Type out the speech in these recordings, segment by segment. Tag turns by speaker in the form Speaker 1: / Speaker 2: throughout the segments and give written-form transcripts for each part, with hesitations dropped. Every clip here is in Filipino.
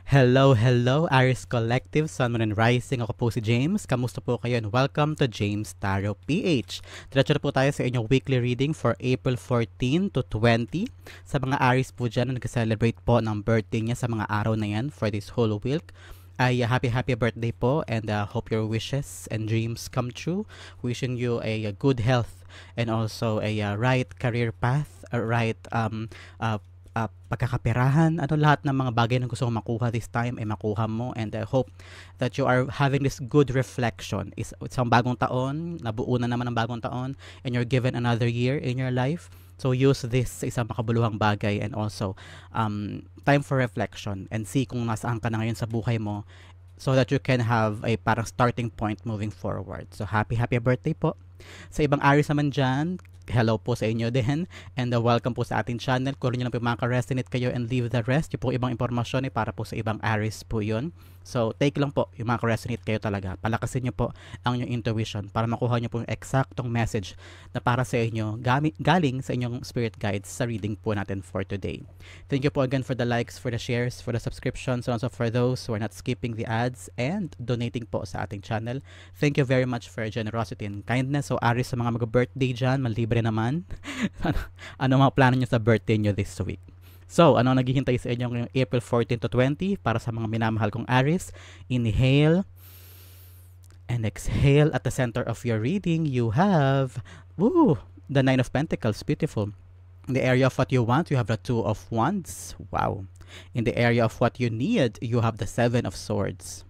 Speaker 1: Hello, hello, Aris Collective, Sun, Moon, and Rising. Ako po si James. Kamusta po kayo? And welcome to James Tarot PH. Diretso na po tayo sa inyong weekly reading for April 14 to 20. Sa mga Aris po dyan na nag-celebrate po ng birthday niya sa mga araw na yan for this whole week, ay happy birthday po, and hope your wishes and dreams come true. Wishing you a good health and also a right career path, a right pagkakaperahan, lahat ng mga bagay na gusto mong makuha this time ay makuha mo, and I hope that you are having this good reflection. Isang bagong taon, nabuo na naman ang bagong taon, and you're given another year in your life. So use this sa isang makabuluhang bagay, and also time for reflection and see kung nasaan ka na ngayon sa buhay mo, so that you can have a parang starting point moving forward. So happy birthday po. Sa ibang Aries naman dyan, hello po sa inyo din, and welcome po sa ating channel. Kung nyo lang po makaka-resonate kayo and leave the rest, yung po ibang impormasyon para po sa ibang Aries po yun. So take lang po yung makaka-resonate kayo talaga. Palakasin nyo po ang inyong intuition para makuha nyo po yung eksaktong message na para sa inyo, galing sa inyong spirit guides sa reading po natin for today. Thank you po again for the likes, for the shares, for the subscriptions, and also for those who are not skipping the ads and donating po sa ating channel. Thank you very much for your generosity and kindness. So Aries, sa mga mag-birthday dyan, malibre naman. Ano mga plano nyo sa birthday nyo this week? So, ano naghihintay sa inyo ngayong April 14 to 20 para sa mga minamahal kong Aries? Inhale and exhale. At the center of your reading, you have the Nine of Pentacles. Beautiful. In the area of what you want, you have the Two of Wands. Wow. In the area of what you need, you have the Seven of Swords.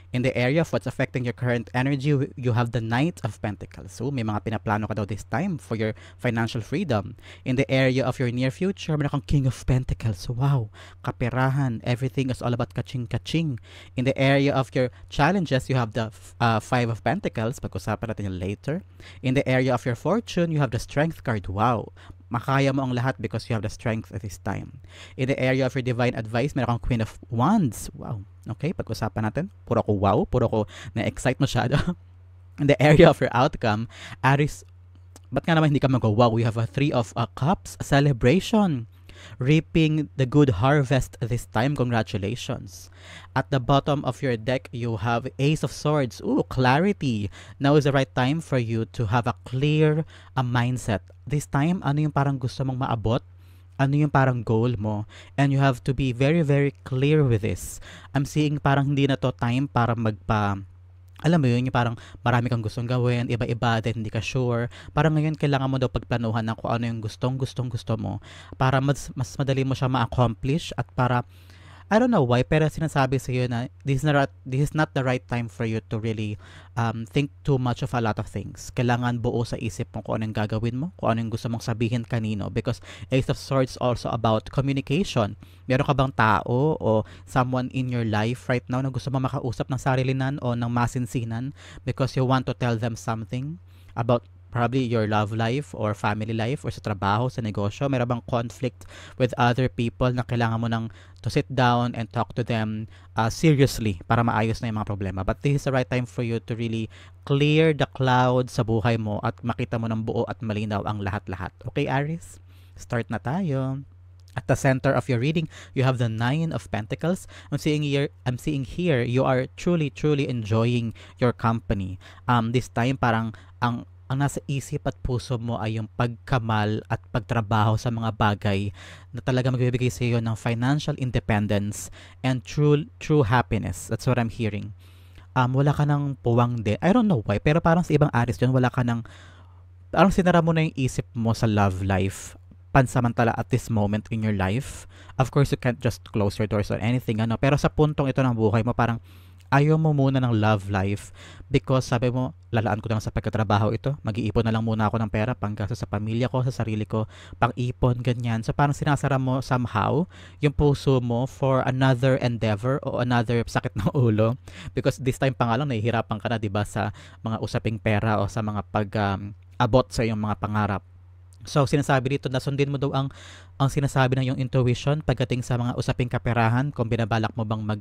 Speaker 1: In the area of what's affecting your current energy, you have the Knight of Pentacles. So, may mga pinaplano ka daw this time for your financial freedom. In the area of your near future, meron kang King of Pentacles. Wow! Kaperahan. Everything is all about kaching-kaching. In the area of your challenges, you have the Five of Pentacles. Pag-usapan natin yun later. In the area of your fortune, you have the Strength card. Wow! Makaya mo ang lahat because you have the strength at this time. In the area of your divine advice, meron kang Queen of Wands. Wow. Okay, pag-usapan natin. Puro ko wow. Puro ko na-excite masyado. In the area of your outcome, Aries, ba't nga naman hindi ka mag-wow? We have a Three of Cups, a celebration. Reaping the good harvest this time. Congratulations. At the bottom of your deck, you have Ace of Swords. Ooh, clarity. Now is the right time for you to have a clear mindset. This time, ano yung parang gusto mong maabot? Ano yung parang goal mo? And you have to be very, very clear with this. I'm seeing parang hindi na to time para alam mo yun, yung parang marami kang gustong gawin, iba-iba, then hindi ka sure. Parang ngayon, kailangan mo daw pagplanuhan ng kung ano yung gusto mo para mas madali mo siya ma-accomplish, at para, I don't know why, pero sinasabi sa iyo na this is not the right time for you to really think too much of a lot of things. Kailangan buo sa isip mo kung ano yung gagawin mo, kung ano yung gusto mong sabihin kanino. Because Ace of Swords also about communication. Meron ka bang tao o someone in your life right now na gusto mong makausap ng sarilinan o ng masinsinan because you want to tell them something about probably your love life or family life or sa trabaho, sa negosyo? Meron bang conflict with other people na kailangan mo nang to sit down and talk to them seriously para maayos na yung mga problema? But this is the right time for you to really clear the cloud sa buhay mo at makita mo ng buo at malinaw ang lahat-lahat. Okay, Aries? Start na tayo. At the center of your reading, you have the Nine of Pentacles. I'm seeing here, you are truly enjoying your company. This time, parang ang nasa isip at puso mo ay yung pagkamal at pagtrabaho sa mga bagay na talaga magbibigay sa iyo ng financial independence and true happiness. That's what I'm hearing. Wala ka ng puwang din. I don't know why, pero parang sa ibang Aries dyan, wala ka ng, parang sinara mo na yung isip mo sa love life pansamantala at this moment in your life. Of course, you can't just close your doors or anything, pero sa puntong ito ng buhay mo, parang ayaw mo muna ng love life because sabi mo, lalaan ko na lang sa pagkatrabaho ito, mag-iipon na lang muna ako ng pera panggasto sa pamilya ko, sa sarili ko, pang-ipon, ganyan. So parang sinasara mo somehow yung puso mo for another endeavor o another sakit ng ulo, because this time pa nga lang nahihirapan ka na, diba, sa mga usaping pera o sa mga abot sa iyong mga pangarap. So, sinasabi dito na sundin mo daw ang sinasabi ng yung intuition pagdating sa mga usaping kaperahan, kung binabalak mo bang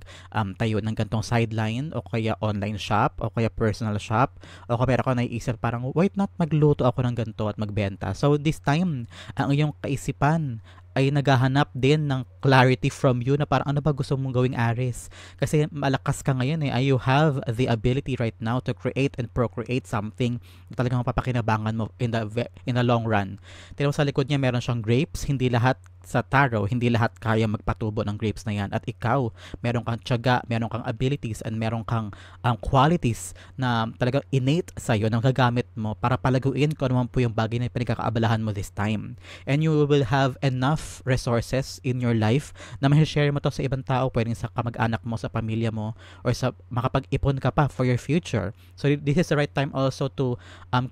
Speaker 1: tayo ng gantong sideline o kaya online shop o kaya personal shop o kaya meron ka naiisip parang why not magluto ako ng ganto at magbenta. So, this time, ang iyong kaisipan ay naghahanap din ng clarity from you na parang ano ba gusto mong gawing Aries. Kasi malakas ka ngayon you have the ability right now to create and procreate something na talagang mapapakinabangan mo in the long run. Tignan mo sa likod niya, meron siyang grapes. Hindi lahat sa tarot, hindi lahat kaya magpatubo ng grapes na yan. At ikaw, meron kang tiyaga, meron kang abilities, and meron kang qualities na talagang innate sa'yo na gagamit mo para palaguin kung ano man po yung bagay na pinagkakaabalahan mo this time. And you will have enough resources in your life na ma-share mo to sa ibang tao, pwedeng sa kamag-anak mo, sa pamilya mo, or sa makapag-ipon ka pa for your future. So this is the right time also to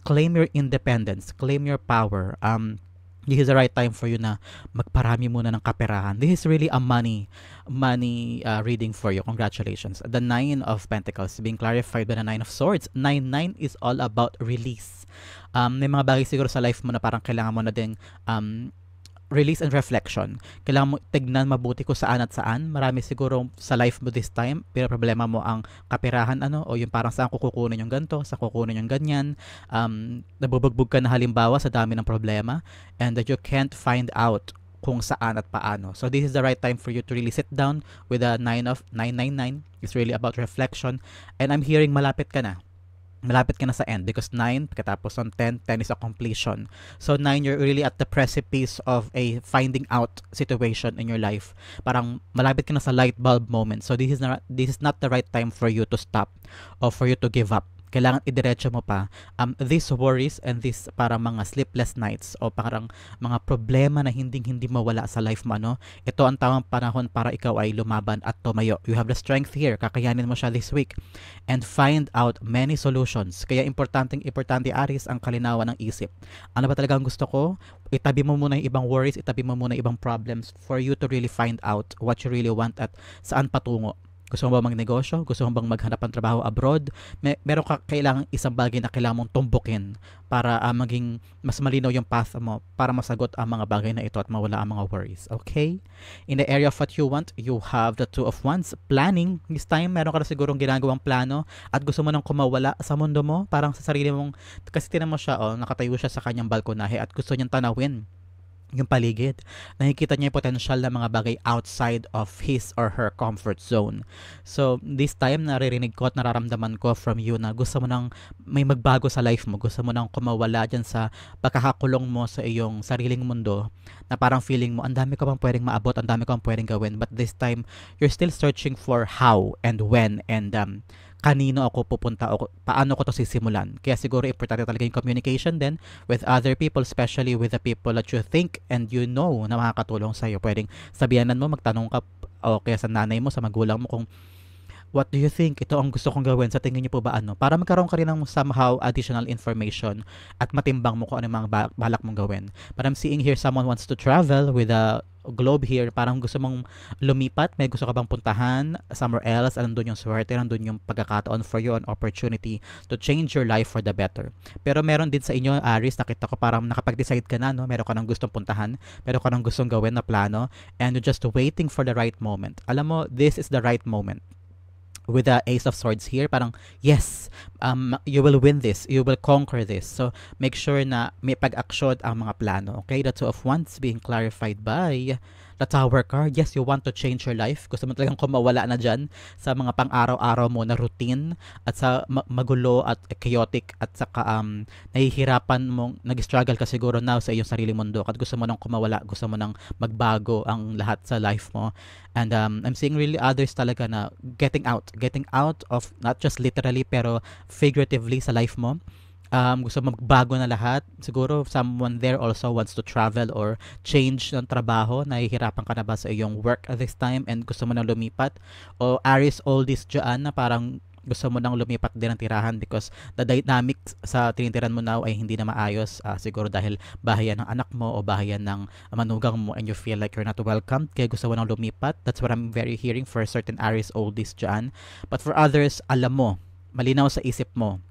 Speaker 1: claim your independence, claim your power. This is the right time for you na magparami muna ng kaperahan. This is really a money reading for you. Congratulations. The 9 of Pentacles being clarified by the 9 of Swords. 9-9 is all about release. May mga bagay siguro sa life mo na parang kailangan mo na din release and reflection. Kailangan mo tignan mabuti kung saan at saan. Marami siguro sa life mo this time, pero problema mo ang kapirahan o yung parang saan kukunin yung ganito, saan kukunin yung ganyan. Nabubugbog ka na halimbawa sa dami ng problema and that you can't find out kung saan at paano. So this is the right time for you to really sit down with a 999. It's really about reflection, and I'm hearing malapit ka na sa end because 9 pagkatapos ng 10 is a completion. So 9, you're really at the precipice of a finding out situation in your life. Parang malapit ka na sa light bulb moment. So this is not the right time for you to stop or for you to give up. Kailangan idiretso mo pa these worries and these parang mga sleepless nights o parang mga problema na hindi mawala sa life mo. Ito ang tamang panahon para ikaw ay lumaban at tumayo. You have the strength here. Kakayanin mo siya this week and find out many solutions. Kaya importante Aries ang kalinawan ng isip. Ano ba talaga ang gusto ko? Itabi mo muna yung ibang worries, itabi mo muna yung ibang problems for you to really find out what you really want at saan patungo. Gusto mo ba magnegosyo? Gusto mo bang maghanap ng trabaho abroad? Meron ka kailangang isang bagay na kailangan mong tumbukin para maging mas malinaw yung path mo para masagot ang mga bagay na ito at mawala ang mga worries. Okay? In the area of what you want, you have the 2 of Wands. Planning. This time, meron ka na sigurong ginagawang plano at gusto mo nang kumawala sa mundo mo. Parang sa sarili mong, kasi tinan mo siya, nakatayo siya sa kanyang balkonahe at gusto niyang tanawin yung paligid. Nakikita niya yung potential na mga bagay outside of his or her comfort zone. So, this time, naririnig ko at nararamdaman ko from you na gusto mo nang may magbago sa life mo. Gusto mo nang kumawala dyan sa pagkakakulong mo sa iyong sariling mundo na parang feeling mo, ang dami ko pang pwedeng maabot, ang dami ko pang pwedeng gawin. But this time, you're still searching for how and when and kanino ako pupunta o paano ko to sisimulan. Kaya siguro importante talaga yung communication din with other people, especially with the people that you think and you know na makakatulong sa'yo. Pwedeng sabihanan mo, magtanong ka o kaya sa nanay mo, sa magulang mo kung what do you think? Ito ang gusto kong gawin. Sa tingin niyo po ba Para magkaroon ka rin ng somehow additional information at matimbang mo kung ano yung mga balak mong gawin. But I'm seeing here someone wants to travel with a globe here. Parang gusto mong lumipat. May gusto ka bang puntahan somewhere else. Nandun yung swerte. Nandun yung pagkakataon for you, an opportunity to change your life for the better. Pero meron din sa inyo, Aries, nakita ko parang nakapag-decide ka na. Meron ka ng gustong puntahan. Meron ka ng gustong gawin na plano. And you're just waiting for the right moment. Alam mo, this is the right moment. With the Ace of Swords here, parang yes, you will win this, you will conquer this. So make sure na may pag-aksyon ang mga plano. Okay, the 2 of Wands being clarified by the Tower card. Yes, you want to change your life. Gusto mo talagang kumawala na dyan sa mga pang-araw-araw mo na routine at sa magulo at chaotic at saka nahihirapan mong nag-struggle ka siguro now sa iyong sarili mundo at gusto mo nang kumawala, gusto mo nang magbago ang lahat sa life mo. And I'm seeing really others talaga na getting out of not just literally pero figuratively sa life mo. Gusto magbago na lahat. Siguro someone there also wants to travel or change ng trabaho. Nahihirapan ka na ba sa iyong work at this time and gusto mo nang lumipat? O Aries, all this dyan na parang gusto mo nang lumipat din ng tirahan because the dynamics sa tinitiran mo now ay hindi na maayos. Siguro dahil bahayan ng anak mo o bahayan ng manugang mo and you feel like you're not welcome. Kaya gusto mo nang lumipat. That's what I'm very hearing for certain Aries, all this dyan. But for others, alam mo, malinaw sa isip mo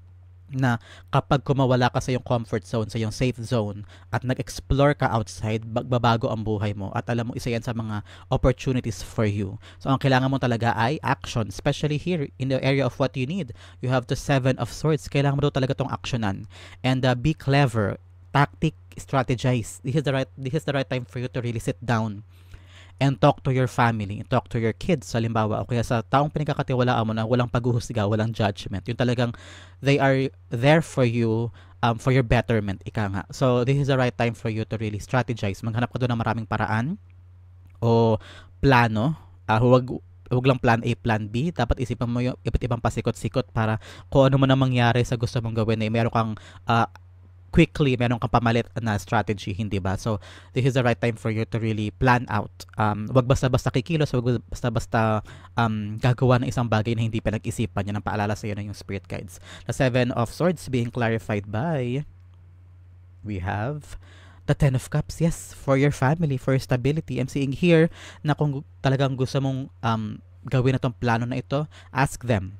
Speaker 1: na kapag kumawala ka sa iyong comfort zone, sa iyong safe zone at nag-explore ka outside, magbabago ang buhay mo at alam mo isa yan sa mga opportunities for you. So ang kailangan mo talaga ay action, especially here in the area of what you need. You have the 7 of Swords. Kailangan mo daw talaga tong actionan and be clever. Tactic strategize. This is the right time for you to really sit down and talk to your family, talk to your kids, halimbawa, o kaya sa taong pinagkakatiwalaan mo na walang paghuhusga, walang judgment. Yung talagang they are there for you, for your betterment, ika nga. So, this is the right time for you to really strategize. Maghanap ka doon ng maraming paraan o plano. Huwag lang plan A, plan B. Dapat isipan mo yung iba't ibang pasikot-sikot para kung ano man ang mangyari sa gusto mong gawin, meron kang meron kang pamalit na strategy, hindi ba? So, this is the right time for you to really plan out. Wag basta-basta kikilos, wag basta-basta gagawa ng isang bagay na hindi pinag-isipan. Yan ang paalala sa iyo ng yung spirit guides. The Seven of Swords being clarified by, we have the Ten of Cups. Yes, for your family, for your stability. I'm seeing here na kung talagang gusto mong gawin na tong plano na ito, ask them.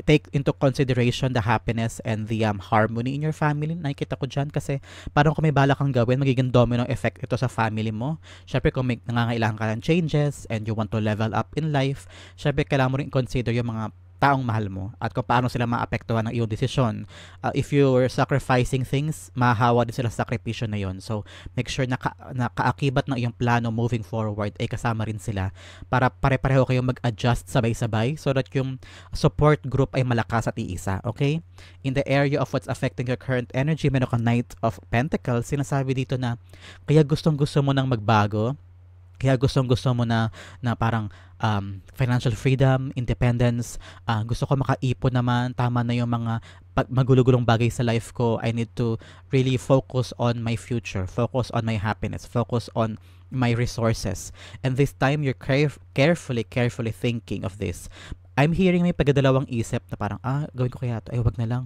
Speaker 1: Take into consideration the happiness and the harmony in your family. Nakikita ko dyan kasi parang kung may bala kang gawin, magiging domino effect ito sa family mo. Syempre kung may nangangailangan ka ng changes and you want to level up in life, syempre kailangan mo rin consider yung mga taong mahal mo at kung paano sila maapektuhan ng iyong desisyon. If you're sacrificing things, mahahawa din sila sa sakripisyo na yon. So, make sure na kaakibat ng iyong plano moving forward ay kasama rin sila para pare-pareho kayong mag-adjust sabay-sabay so that yung support group ay malakas at iisa. Okay? In the area of what's affecting your current energy, meron kang Knight of Pentacles. Sinasabi dito na kaya gustong-gusto mo nang magbago, kaya gustong-gusto mo na parang financial freedom, independence, gusto ko makaipon naman, tama na yung mga magulugulong bagay sa life ko. I need to really focus on my future, focus on my happiness, focus on my resources. And this time, you're carefully thinking of this. I'm hearing may pagdadalawang isip na parang, gawin ko kaya ito, ay wag na lang.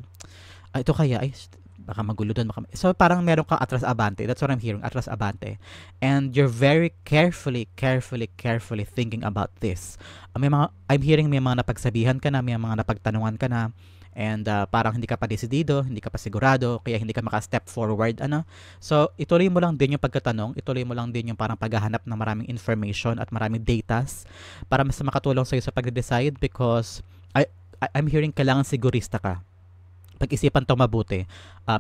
Speaker 1: Ito kaya, ay baka magulo doon. So, parang meron kang atras-abante. That's what I'm hearing, atras-abante. And you're very carefully thinking about this. I'm hearing may mga napagsabihan ka na, may mga napagtanungan ka na, and parang hindi ka pa desidido, hindi ka pa sigurado, kaya hindi ka maka-step forward. So, ituloy mo lang din yung pagkatanong, ituloy mo lang din yung parang paghahanap ng maraming information at maraming datas para mas makatulong sa'yo sa pag-decide because I'm hearing kailangan sigurista ka. Pag-isipan to mabuti.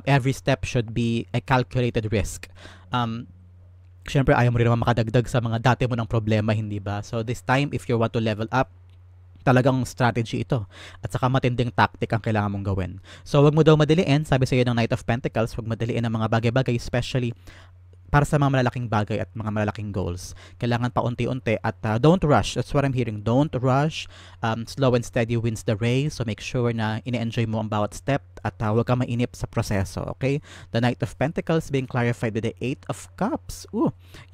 Speaker 1: Every step should be a calculated risk. Siyempre, ayaw mo rin naman makadagdag sa mga dati mo ng problema, hindi ba? So, this time, if you want to level up, talagang strategy ito. At saka matinding tactic ang kailangan mong gawin. So, wag mo daw madaliin. Sabi sa iyo ng Knight of Pentacles, wag madaliin ang mga bagay-bagay, especially para sa mga malalaking bagay at mga malalaking goals. Kailangan paunti-unti at don't rush. That's what I'm hearing. Don't rush. Slow and steady wins the race. So make sure na ine-enjoy mo ang bawat step at huwag ka mainip sa proseso. Okay? The Knight of Pentacles being clarified with the Eight of Cups.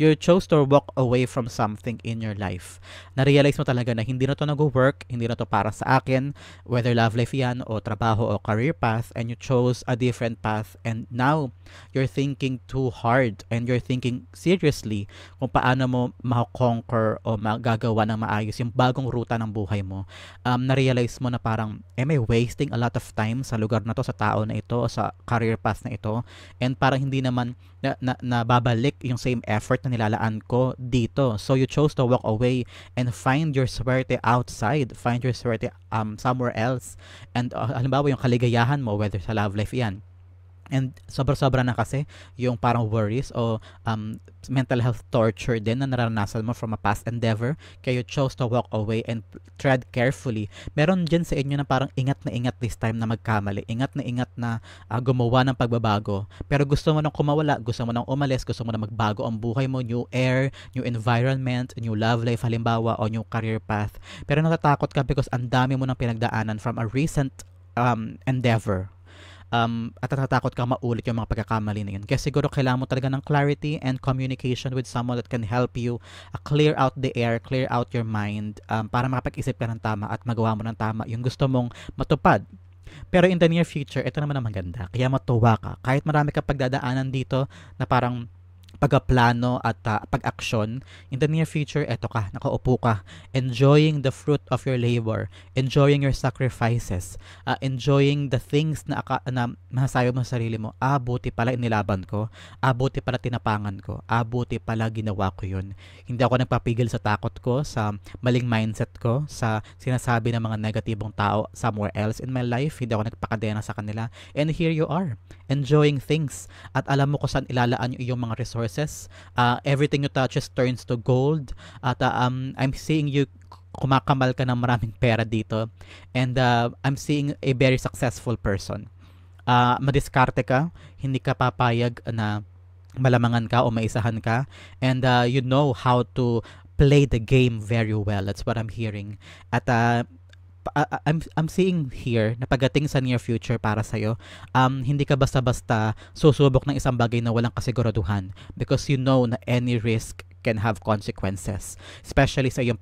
Speaker 1: You chose to walk away from something in your life. Na-realize mo talaga na hindi na to nag-work, hindi na to para sa akin, whether love life yan o trabaho o career path, and you chose a different path and now you're thinking too hard and you're thinking seriously kung paano mo ma-conquer o magagawa ng maayos yung bagong ruta ng buhay mo. Na-realize mo na parang, am I wasting a lot of time sa lugar na to, sa tao na ito, o sa career path na ito? And parang hindi naman nababalik yung same effort na nilalaan ko dito. So you chose to walk away and find your swerte outside. Find your swerte somewhere else. And halimbawa yung kaligayahan mo, whether sa love life yan, and sobra-sobra na kasi yung parang worries o mental health torture din na naranasan mo from a past endeavor, kaya you chose to walk away and tread carefully. Meron dyan sa inyo na parang ingat na ingat this time na magkamali, ingat na gumawa ng pagbabago, pero gusto mo nang kumawala, gusto mo nang umalis, gusto mo nang magbago ang buhay mo, new air, new environment, new love life halimbawa, o new career path, pero natatakot ka because ang dami mo nang pinagdaanan from a recent endeavor. At natatakot kang maulit yung mga pagkakamali na yun. Kaya siguro kailangan mo talaga ng clarity and communication with someone that can help you clear out the air, clear out your mind, para makapag-isip ka ng tama at magawa mo ng tama yung gusto mong matupad. Pero in the near future, ito naman ang maganda. Kaya matuwa ka. Kahit marami ka pagdadaanan dito na parang pagplano at pag-aksyon. In the near future, eto ka, nakaupo ka, enjoying the fruit of your labor, enjoying your sacrifices, enjoying the things na masasabi mo sa sarili mo, buti pala inilaban ko, buti pala tinapangan ko, buti pala ginawa ko yun. Hindi ako nagpapigil sa takot ko, sa maling mindset ko, sa sinasabi ng mga negatibong tao somewhere else in my life. Hindi ako nagpakadena sa kanila. And here you are, enjoying things. At alam mo kung saan ilalaan yung iyong mga resources. Everything you touches turns to gold. At I'm seeing you kumakamal ka ng maraming pera dito. And I'm seeing a very successful person. Madiskarte ka, hindi ka papayag na malamangan ka o maisahan ka. And you know how to play the game very well. That's what I'm hearing. At I'm seeing here na pagdating sa near future para sa'yo, hindi ka basta-basta susubok ng isang bagay na walang kasiguraduhan, because you know na any risk can have consequences, especially sa iyong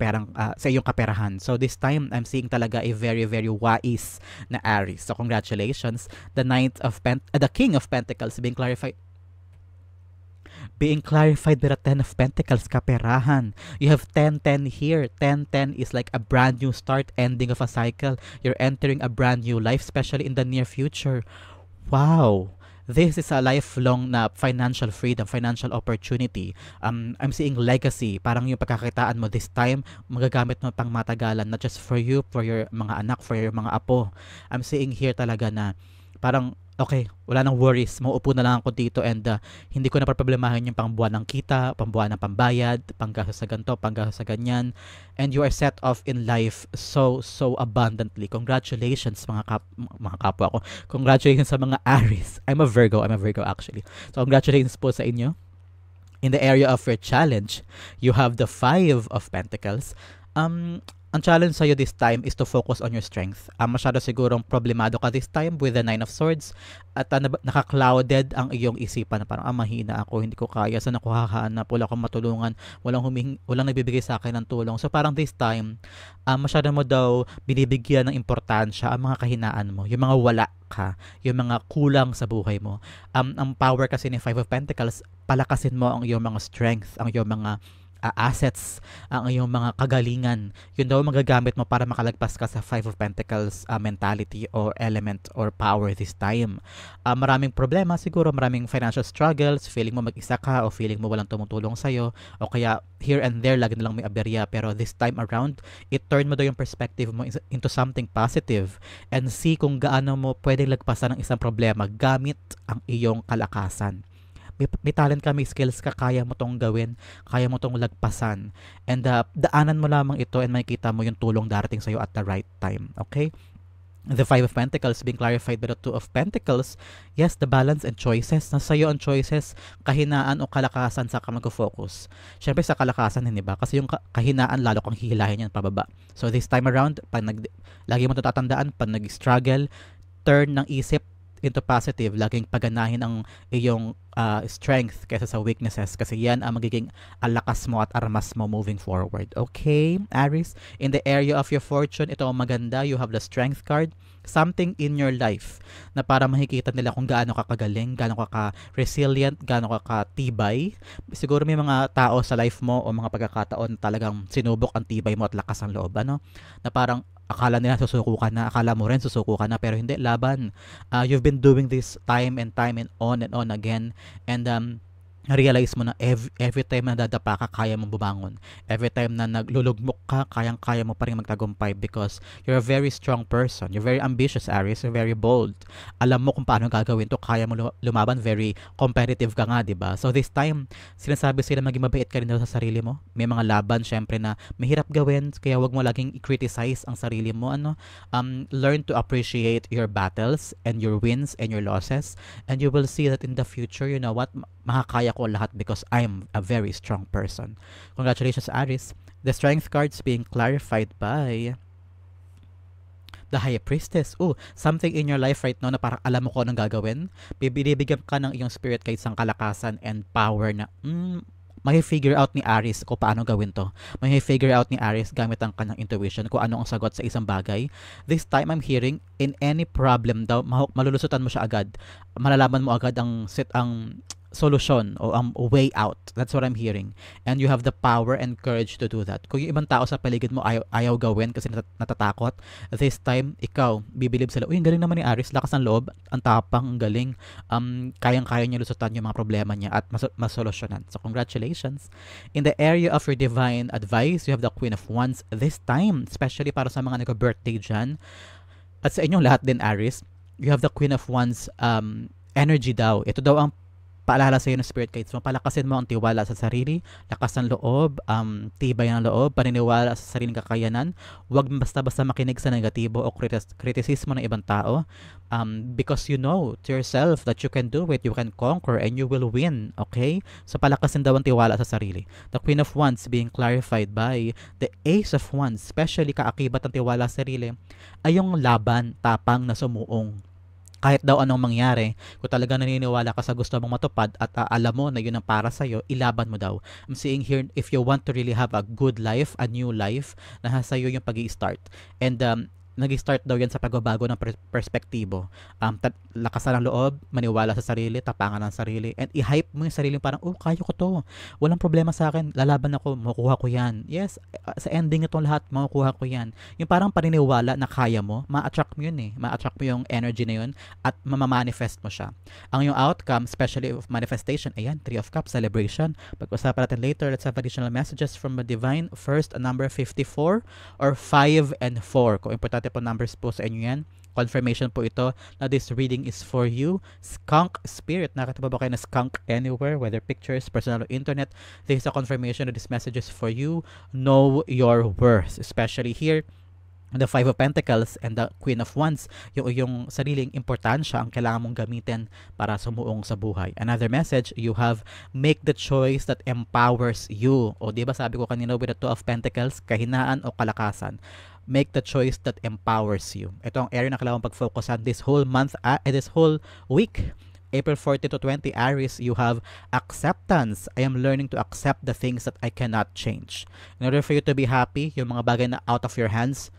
Speaker 1: sa iyong kaperahan. So this time I'm seeing talaga a very very wise na Aries. So congratulations, the King of Pentacles being clarified with the 10 of Pentacles, kaperahan. You have 10-10 here. 10-10 is like a brand new start, ending of a cycle. You're entering a brand new life, especially in the near future. Wow! This is a lifelong na financial freedom, financial opportunity. I'm seeing legacy. Parang yung pagkakitaan mo this time, magagamit mo pang matagalan, not just for you, for your mga anak, for your mga apo. I'm seeing here talaga na parang okay, wala nang worries, mauupo na lang ako dito, and hindi ko na problemahin yung pangbuwan ng kita, pangbuwan ng pambayad, panggastos sa ganito, panggastos sa ganyan, and you are set off in life so abundantly. Congratulations mga kapwa ko. Congratulations sa mga Aries. I'm a Virgo actually. So congratulations po sa inyo. In the area of your challenge, you have the 5 of Pentacles. Ang challenge sa'yo this time is to focus on your strength. Masyado sigurong problemado ka this time with the 9 of Swords, at naka-clouded ang iyong isipan na parang mahina ako, hindi ko kaya, saan ako hahanap, wala akong matulungan, walang nagbibigay sa akin ng tulong. So parang this time, masyado mo daw binibigyan ng importansya ang mga kahinaan mo, yung mga wala ka, yung mga kulang sa buhay mo. Ang power kasi ni 5 of Pentacles, palakasin mo ang iyong mga strength, ang iyong mga assets, ang iyong mga kagalingan. Yun daw magagamit mo para makalagpas ka sa 5 of Pentacles mentality or element or power this time. Maraming problema siguro, maraming financial struggles, feeling mo mag-isa ka o feeling mo walang tumutulong sa'yo, o kaya here and there lagi na lang may aberya, pero this time around, turn mo daw yung perspective mo into something positive and see kung gaano mo pwedeng lagpasan ng isang problema gamit ang iyong kalakasan. May talent ka, may skills ka, kaya mo tong gawin, kaya mo tong lagpasan. And daanan mo lamang ito and makikita mo yung tulong darating sa'yo at the right time. Okay? The 5 of Pentacles being clarified by the 2 of Pentacles. Yes, the balance and choices. Nasa iyo ang choices, kahinaan o kalakasan sa ka mag-focus. Siyempre sa kalakasan, hindi ba? Kasi yung kahinaan, lalo kang hihilahin yan pababa. So this time around, lagi mo tatandaan, pag nag-struggle, turn ng isip into positive, laging paganahin ang iyong strength kaysa sa weaknesses, kasi yan ang magiging lakas mo at armas mo moving forward. Okay, Aries? In the area of your fortune, ito ang maganda. You have the strength card. Something in your life na para makikita nila kung gaano ka kagaling, gaano ka ka-resilient, gaano ka ka-tibay. Siguro may mga tao sa life mo o mga pagkakataon talagang sinubok ang tibay mo at lakas ng loob, ano? Na parang akala nila susuko ka na, akala mo rin susuko ka na, pero hindi, laban. You've been doing this time and on again, and realize mo na every time na dadapa ka, kaya mong bumangon. Every time na naglulugmok ka, kayang-kaya mo pa rin magtagumpay, because you're a very strong person. You're very ambitious, Aries. You're very bold. Alam mo kung paano gagawin to, kaya mo lumaban, very competitive ka nga, diba? So this time, sinasabi sila maging mabait ka rin daw sa sarili mo. May mga laban, syempre, na mahirap gawin, kaya wag mo laging i-criticize ang sarili mo. Learn to appreciate your battles and your wins and your losses, and you will see that in the future, you know what, makakaya ko lahat because I'm a very strong person. Congratulations, Aries. The strength cards being clarified by the High Priestess. Something in your life right now na parang alam mo ko anong gagawin. Bibigyan ka ng iyong spirit kahit isang kalakasan and power na may figure out ni Aries kung paano gawin to. May figure out ni Aries gamit ang kanyang intuition kung ano ang sagot sa isang bagay. This time I'm hearing, in any problem daw, malulusutan mo siya agad. Malalaman mo agad ang solusyon o way out. That's what I'm hearing. And you have the power and courage to do that. Kung yung ibang tao sa paligid mo ayaw gawin kasi natatakot, this time, ikaw, bibilib sila, uy, ang galing naman ni Aris, lakas ng loob, ang tapang, ang galing, kayang-kaya niya lusutan yung mga problema niya at masolusyonan. So, congratulations. In the area of your divine advice, you have the Queen of Wands this time, especially para sa mga nag-birthday dyan. At sa inyong lahat din, Aris, you have the Queen of Wands energy daw. Ito daw ang paalala sa iyo ng Spirit Guides mo. Palakasin mo ang tiwala sa sarili, lakas ng loob, tibay ng loob, paniniwala sa sariling kakayanan. Huwag basta-basta makinig sa negatibo o kritisismo ng ibang tao. Because you know to yourself that you can do it, you can conquer, and you will win. Okay? So palakasin daw ang tiwala sa sarili. The Queen of Wands being clarified by the Ace of Wands, especially kaakibat ng tiwala sa sarili, ay yung laban, tapang na sumuong. Kahit daw anong mangyari, kung talaga naniniwala ka sa gusto mong matupad at alam mo na yun ang para sa'yo, ilaban mo daw. I'm saying here, if you want to really have a good life, a new life, nasa sa'yo yung pag-i-start. And nag-start daw yan sa pagbabago ng perspektibo. Lakasan ng loob, maniwala sa sarili, tapangan ng sarili, and i-hype mo yung sarili parang, oh, kaya ko to. Walang problema sa akin, lalaban ako, makukuha ko yan. Yes, sa ending itong lahat, makukuha ko yan. Yung parang paniniwala na kaya mo, ma-attract mo yun eh. Ma-attract mo yung energy na yun at mamamanifest mo siya. Ang yung outcome, especially of manifestation, ayan, 3 of Cups, celebration. Pag-usapan natin later, let's have additional messages from the divine. First, number 54 or 5 and 4. Kung importante po numbers po sa inyo yan. Confirmation po ito na this reading is for you. Skunk Spirit. Nakita ba kayo na skunk anywhere? Whether pictures, personal or internet. This is a confirmation that this message is for you. Know your worth. Especially here, the Five of Pentacles and the Queen of Wands, yung sariling importansya ang kailangan mong gamitin para sumuong sa buhay. Another message, you have make the choice that empowers you. O diba sabi ko kanina with the Two of Pentacles, kahinaan o kalakasan. Make the choice that empowers you. Ito ang area na kailangan pag-focusan this whole month, this whole week. April 14 to 20, Aries, you have acceptance. I am learning to accept the things that I cannot change. In order for you to be happy, yung mga bagay na out of your hands,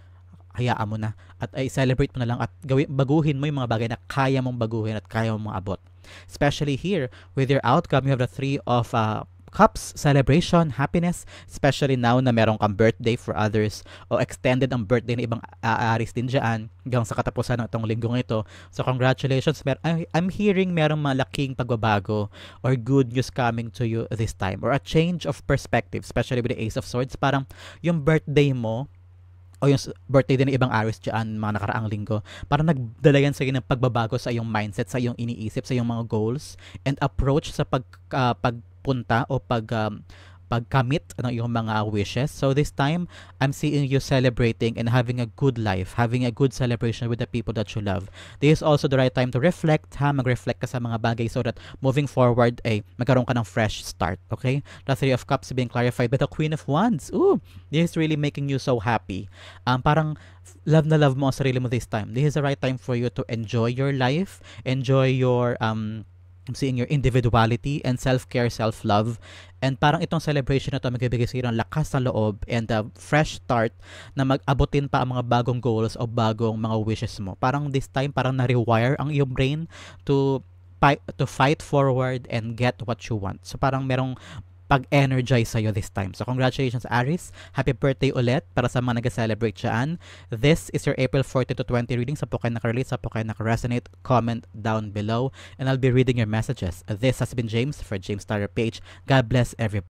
Speaker 1: hayaan mo na at i-celebrate mo na lang at baguhin mo yung mga bagay na kaya mong baguhin at kaya mong abot. Especially here, with your outcome, you have the Three of Cups, celebration, happiness, especially now na meron kang birthday for others o extended ang birthday ng ibang aaris din dyan hanggang sa katapusan ng itong linggong ito. So congratulations, I'm hearing merong malaking pagbabago or good news coming to you this time or a change of perspective, especially with the Ace of Swords. Parang yung birthday mo o yung birthday din ng ibang Aries dyan, mga nakaraang linggo, parang nagdala yan sa iyo ng pagbabago sa iyong mindset, sa iyong iniisip, sa iyong mga goals and approach sa pagpunta o pagkamit ng iyong mga wishes. So this time, I'm seeing you celebrating and having a good life, having a good celebration with the people that you love. This is also the right time to reflect, mag-reflect ka sa mga bagay so that moving forward, magkaroon ka ng fresh start, okay? The Three of Cups being clarified by the Queen of Wands. Ooh, this is really making you so happy. Parang love na love mo ang sarili mo this time. This is the right time for you to enjoy your life, enjoy your seeing your individuality and self-care, self-love. And parang itong celebration na ito magbibigay sa iyo ng lakas ng loob and a fresh start na mag-abutin pa ang mga bagong goals o bagong mga wishes mo. Parang this time, parang na-rewire ang iyong brain to fight forward and get what you want. So parang merong pag-energize sa'yo this time. So congratulations, Aries. Happy birthday ulit para sa mga nag-celebrate dyan. This is your April 14 to 20 reading. Sa po kayo nakarelate, sa po kayo nakaresonate, comment down below and I'll be reading your messages. This has been James for James Starter Page. God bless everybody.